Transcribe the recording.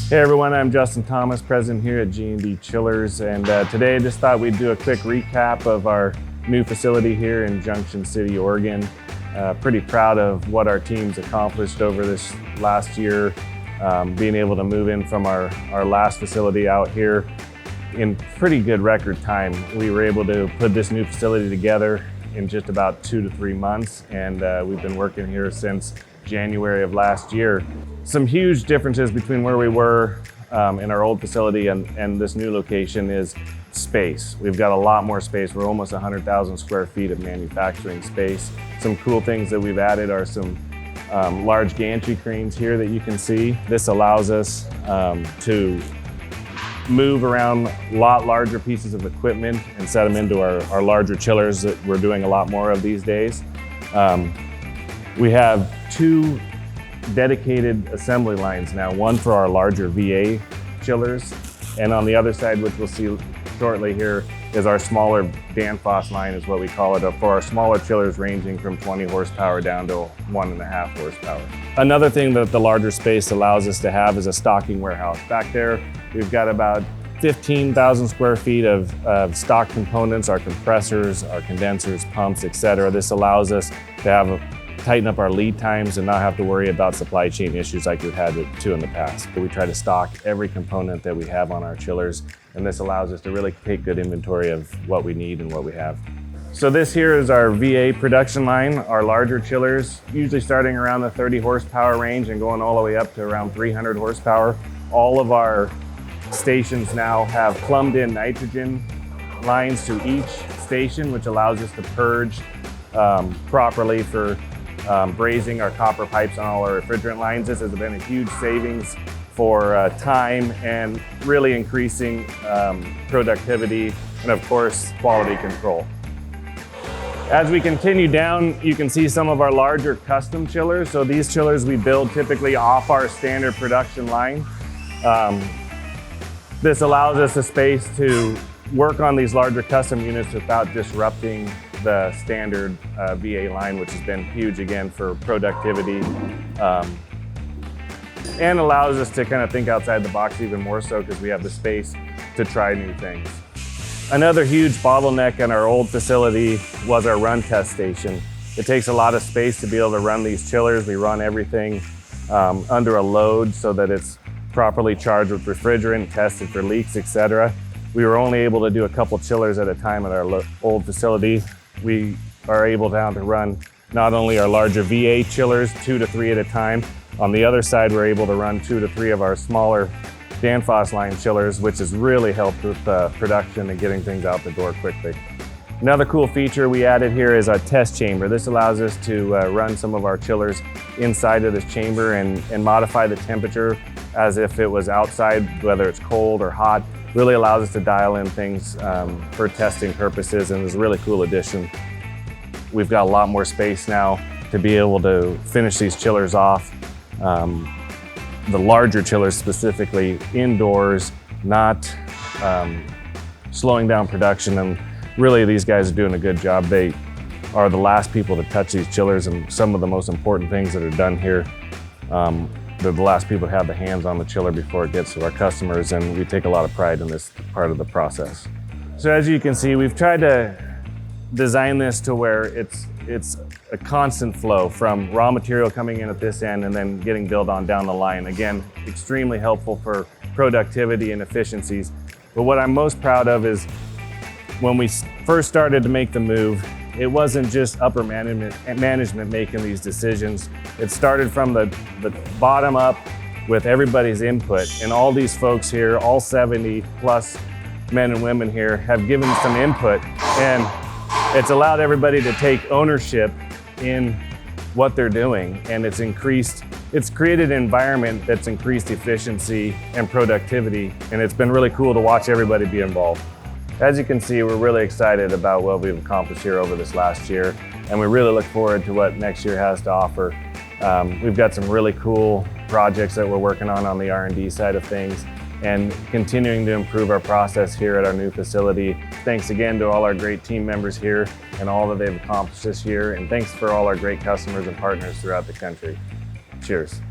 Hey everyone, I'm Justin Thomas, president here at G&D Chillers, and today I just thought we'd do a quick recap of our new facility here in Junction City, Oregon. Pretty proud of what our team's accomplished over this last year, being able to move in from our last facility out here in pretty good record time. We were able to put this new facility together in just about 2 to 3 months, and we've been working here since January of last year. Some huge differences between where we were in our old facility and this new location is space. We've got a lot more space. We're almost 100,000 square feet of manufacturing space. Some cool things that we've added are some large gantry cranes here that you can see. This allows us to move around a lot larger pieces of equipment and set them into our larger chillers that we're doing a lot more of these days. We have 2 dedicated assembly lines now, one for our larger VA chillers, and on the other side, which we'll see shortly here, is our smaller Danfoss line is what we call it, for our smaller chillers ranging from 20 horsepower down to 1.5 horsepower. Another thing that the larger space allows us to have is a stocking warehouse. Back there, we've got about 15,000 square feet of stock components, our compressors, our condensers, pumps, etc. This allows us to tighten up our lead times and not have to worry about supply chain issues like we've had to in the past. We try to stock every component that we have on our chillers, and this allows us to really take good inventory of what we need and what we have. So this here is our VA production line, our larger chillers, usually starting around the 30 horsepower range and going all the way up to around 300 horsepower. All of our stations now have plumbed in nitrogen lines to each station, which allows us to purge properly for brazing our copper pipes on all our refrigerant lines. This has been a huge savings for time and really increasing productivity and of course quality control. As we continue down, you can see some of our larger custom chillers. So these chillers we build typically off our standard production line. This allows us the space to work on these larger custom units without disrupting the standard VA line, which has been huge again for productivity, and allows us to kind of think outside the box even more so because we have the space to try new things. Another huge bottleneck in our old facility was our run test station. It takes a lot of space to be able to run these chillers. We run everything under a load so that it's properly charged with refrigerant, tested for leaks, etc. We were only able to do a couple chillers at a time at our old facility. We are able now to run not only our larger VA chillers, 2 to 3 at a time. On the other side, we're able to run 2 to 3 of our smaller Danfoss line chillers, which has really helped with production and getting things out the door quickly. Another cool feature we added here is our test chamber. This allows us to run some of our chillers inside of this chamber and modify the temperature as if it was outside, whether it's cold or hot. Really allows us to dial in things for testing purposes, and is a really cool addition. We've got a lot more space now to be able to finish these chillers off. The larger chillers specifically indoors, not slowing down production, and really these guys are doing a good job. They are the last people to touch these chillers, and some of the most important things that are done here. They're the last people to have the hands on the chiller before it gets to our customers, and we take a lot of pride in this part of the process. So as you can see, we've tried to design this to where it's a constant flow from raw material coming in at this end and then getting built on down the line. Again, extremely helpful for productivity and efficiencies. But what I'm most proud of is when we first started to make the move, it wasn't just upper management making these decisions. It started from the bottom up with everybody's input, and all these folks here, all 70 plus men and women here, have given some input, and it's allowed everybody to take ownership in what they're doing, and it's created an environment that's increased efficiency and productivity, and it's been really cool to watch everybody be involved. As you can see, we're really excited about what we've accomplished here over this last year, and we really look forward to what next year has to offer. We've got some really cool projects that we're working on the R&D side of things, and continuing to improve our process here at our new facility. Thanks again to all our great team members here and all that they've accomplished this year, and thanks for all our great customers and partners throughout the country. Cheers.